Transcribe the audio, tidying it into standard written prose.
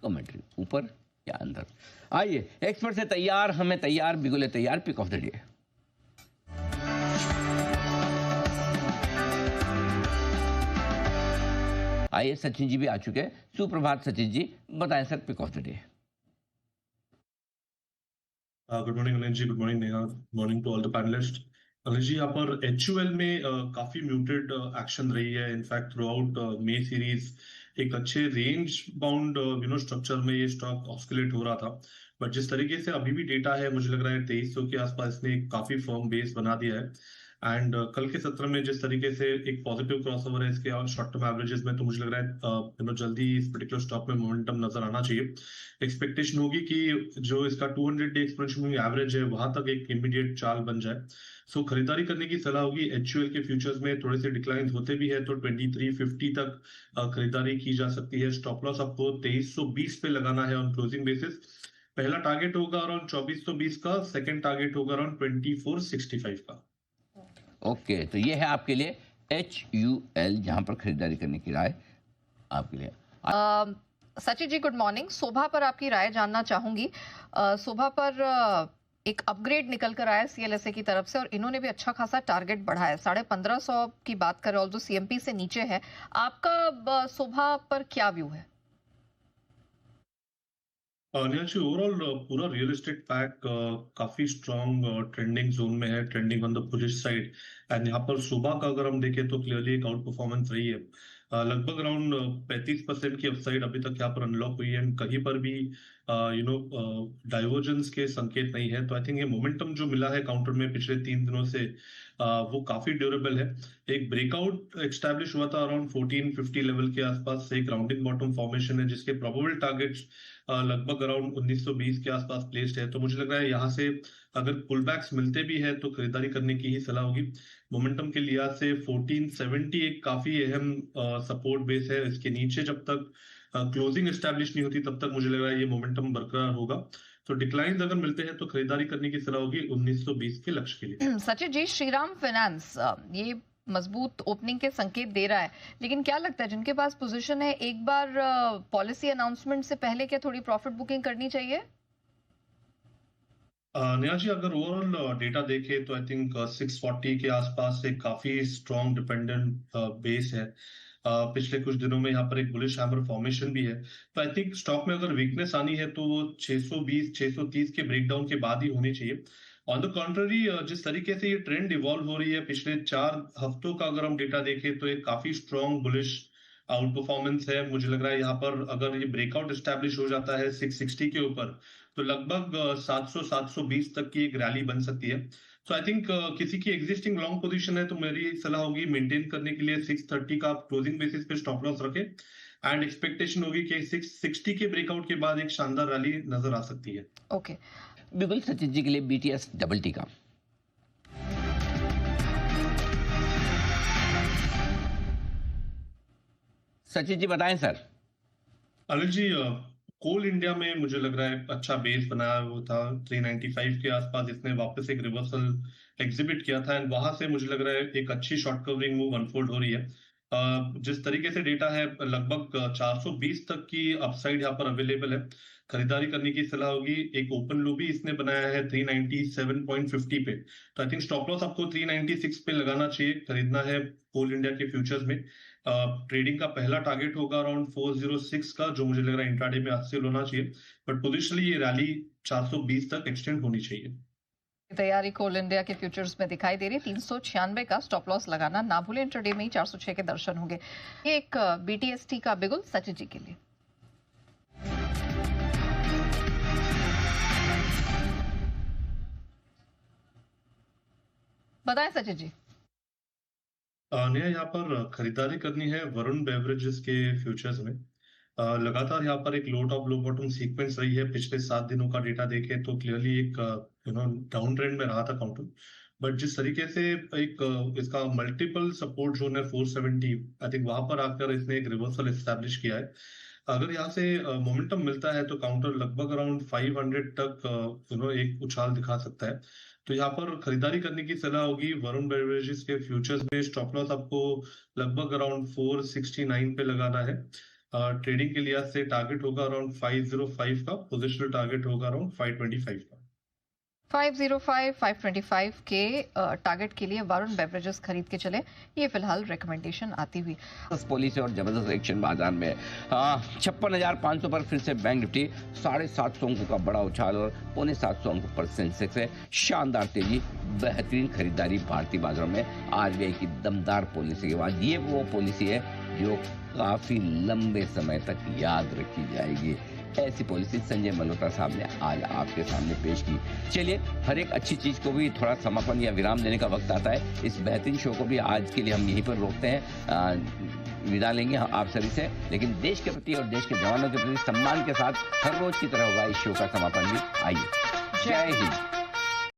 Commentary ऊपर या अंदर। आइए एक्सपर्ट से तैयार, हमें तैयार, बिगुले तैयार, पिक ऑफ द डे। आइए सचिन जी भी आ चुके हैं। सुप्रभात सचिन जी, बताएं sir pick of the day. Good morning Anil ji, good morning Neha, good morning to all the panelist. Anil ji, यहाँ पर एचयूएल में काफी म्यूटेड एक्शन रही है। In fact throughout May series एक अच्छे रेंज बाउंड स्ट्रक्चर में ये स्टॉक ऑस्किलेट हो रहा था। बट जिस तरीके से अभी भी डेटा है, मुझे लग रहा है 2300 के आसपास इसने एक काफी फर्म बेस बना दिया है। एंड कल के सत्र में जिस तरीके से एक पॉजिटिव क्रॉसओवर है इसके शॉर्ट टर्म एवरेजेस में, तो मुझे लग रहा है जल्दी इस पर्टिकुलर स्टॉक में मोमेंटम नजर आना चाहिए। एक्सपेक्टेशन होगी कि जो इसका 200 डे एक्सपोनेंशियल मूविंग एवरेज है वहां तक एक इमीडिएट चाल बन जाए। सो खरीदारी करने की सलाह होगी। एचयूएल के फ्यूचर्स में थोड़े से डिक्लाइन होते भी है तो 2350 तक खरीदारी की जा सकती है। स्टॉप लॉस आपको 2320 पे लगाना है ऑन क्लोजिंग बेसिस। पहला टारगेट होगा अराउंड 2420 का, सेकंड टारगेट होगा अराउंड 2465 का। ओके, तो ये है आपके लिए HUL, जहां पर खरीदारी करने की राय आपके लिए। Sachin ji good morning. शोभा पर आपकी राय जानना चाहूंगी। शोभा पर एक अपग्रेड निकल कर आया CLSA की तरफ से और इन्होंने भी अच्छा खासा टारगेट बढ़ाया, 1550 की बात करें, ऑल्दो CMP से नीचे है। आपका शोभा पर क्या व्यू है? नेहा ओवरऑल पूरा रियल एस्टेट पैक काफी स्ट्रॉन्ग ट्रेंडिंग जोन में है, trending on the bullish side. And यहाँ पर सुबह का अगर हम देखें तो क्लियरली एक आउट परफॉर्मेंस रही है। लगभग अराउंड 35% की अपसाइड अभी तक यहाँ पर अनलॉक हुई है। कहीं पर भी डाइवर्जेंस के संकेत नहीं है। तो आई थिंक ये मोमेंटम जो मिला है काउंटर में पिछले 3 दिनों से वो काफी ड्यूरेबल है। एक ब्रेकआउट एस्टैब्लिश हुआ था अराउंड 1450 लेवल के आसपास से, एक राउंडिंग बॉटम फॉर्मेशन है जिसके प्रोबेबल टारगेट्स लगभग अराउंड 1920 के आसपास प्लेस्ड है। तो मुझे लग रहा है यहाँ से अगर पुलबैक्स मिलते भी है तो खरीदारी करने की ही सलाह होगी। मोमेंटम के लिहाज से 1470 एक काफी अहम सपोर्ट बेस है। इसके नीचे जब तक क्लोजिंग एस्टैब्लिश नहीं होती तब तक मुझे लग रहा है ये मोमेंटम बरकरार होगा। तो डिक्लाइन अगर मिलते हैं तो खरीदारी करने की सलाह होगी 1920 के लक्ष्य के लिए। सचिन जी, श्रीराम फाइनेंस ये मजबूत ओपनिंग के संकेत दे रहा है, लेकिन क्या लगता है जिनके पास पोजीशन है, एक बार पॉलिसी अनाउंसमेंट से पहले क्या थोड़ी प्रॉफिट बुकिंग करनी चाहिए? नेहा जी, अगर ओवरऑल डेटा देखें तो आई थिंक 640 के आसपास से काफी स्ट्रॉन्ग डिपेंडेंट बेस है। पिछले कुछ दिनों में यहाँ पर एक बुलिश हैमर फॉर्मेशन भी है। तो आई थिंक स्टॉक में अगर वीकनेस आनी है तो वो 620 630 के ब्रेकडाउन के बाद ही होनी चाहिए। ऑन द कॉन्ट्ररी, जिस तरीके से ये ट्रेंड इवॉल्व हो रही है पिछले 4 हफ्तों का अगर हम डेटा देखें तो एक काफी स्ट्रॉन्ग बुलिश आउट परफॉर्मेंस है। मुझे लग रहा है यहाँ पर अगर ये ब्रेकआउट एस्टैब्लिश हो जाता है 660 के ऊपर तो लगभग 700 720 तक की एक रैली बन सकती है। सो आई थिंक किसी की एग्जिस्टिंग लॉन्ग पोजीशन है तो मेरी सलाह होगी मेंटेन करने के लिए 630 का क्लोजिंग बेसिस पे स्टॉप लॉस रखें। एंड एक्सपेक्टेशन होगी कि 660 के ब्रेकआउट के बाद एक शानदार रैली नजर आ सकती है। ओके, बिल्कुल सचिन जी के लिए BTS डबल टी का। सचिन जी बताएं सर। अनिल जी, कोल इंडिया में मुझे लग रहा है अच्छा बेस बनाया हुआ था 395 के आसपास। इसने वापस एक रिवर्सल एग्जिबिट किया था एंड वहां से मुझे लग रहा है एक अच्छी शॉर्ट कवरिंग मूव अनफोल्ड हो रही है। जिस तरीके से डेटा है लगभग 420 तक की अपसाइड यहाँ पर अवेलेबल है। खरीदारी करने की सलाह होगी। एक ओपन लो भी इसने बनाया है 397.50 पे। तो आई थिंक स्टॉप लॉस आपको 396 पे लगाना चाहिए। खरीदना है कोल इंडिया के फ्यूचर्स में। ट्रेडिंग का पहला टारगेट होगा अराउंड 406 का, जो मुझे लग रहा है इंट्राडे में हासिल होना चाहिए। बट पोजिशनली ये रैली 420 तक एक्सटेंड होनी चाहिए। तैयारी कोल इंडिया के फ्यूचर्स में दिखाई दे रही है। 396 का स्टॉप लॉस लगाना ना भूलें। इंट्राडे में ही 406 के दर्शन होंगे। ये एक BTST का बिगुल सचिन जी के लिए। बताएं सचिन जी। नेहा, यहाँ पर खरीदारी करनी है वरुण बेवरेजेस के फ्यूचर्स में। लगातार यहाँ पर एक लो टॉप लो बॉटम सीक्वेंस रही है। पिछले 7 दिनों का डेटा देखें तो क्लियरली एक डाउन ट्रेंड में रहा था काउंटर। बट जिस तरीके से एक इसका मल्टीपल सपोर्ट जोन है 470, आई थिंक वहां पर आकर इसने एक रिवर्सल एस्टैब्लिश किया है। अगर यहाँ से मोमेंटम मिलता है तो काउंटर लगभग अराउंड 500 तक एक उछाल दिखा सकता है। तो यहाँ पर खरीदारी करने की सलाह होगी वरुण बेवरेजेस के फ्यूचर्स में। स्टॉप लॉस आपको लगभग अराउंड 469 पे लगाना है। ट्रेडिंग के लिहाज से टारगेट होगा अराउंड 505 का, पोजिशनल टारगेट होगा अराउंड 525 का। 505 525 के टारगेट के लिए वरुण बेवरेजेस खरीद के चले, ये फिलहाल रिकमेंडेशन आती हुई। पॉलिसी और जबरदस्त एक्शन बाजार में 56,500 पर फिर से बैंक निफ्टी 750 अंकों का बड़ा उछाल और 6.25 अंकों पर सेंसेक्स है शानदार तेजी, बेहतरीन खरीदारी भारतीय बाजारों में आरबीआई की दमदार पॉलिसी के बाद। ये वो पॉलिसी है जो काफी लंबे समय तक याद रखी जाएगी। ऐसी पॉलिसी संजय मल्होत्रा साहब ने आज आपके सामने पेश की। चलिए, हर एक अच्छी चीज को भी थोड़ा समापन या विराम देने का वक्त आता है। इस बेहतरीन शो को भी आज के लिए हम यहीं पर रोकते हैं, विदा लेंगे आप सभी से, लेकिन देश के प्रति और देश के जवानों के प्रति सम्मान के साथ हर रोज की तरह होगा इस शो का समापन भी। आइए, जय हिंद।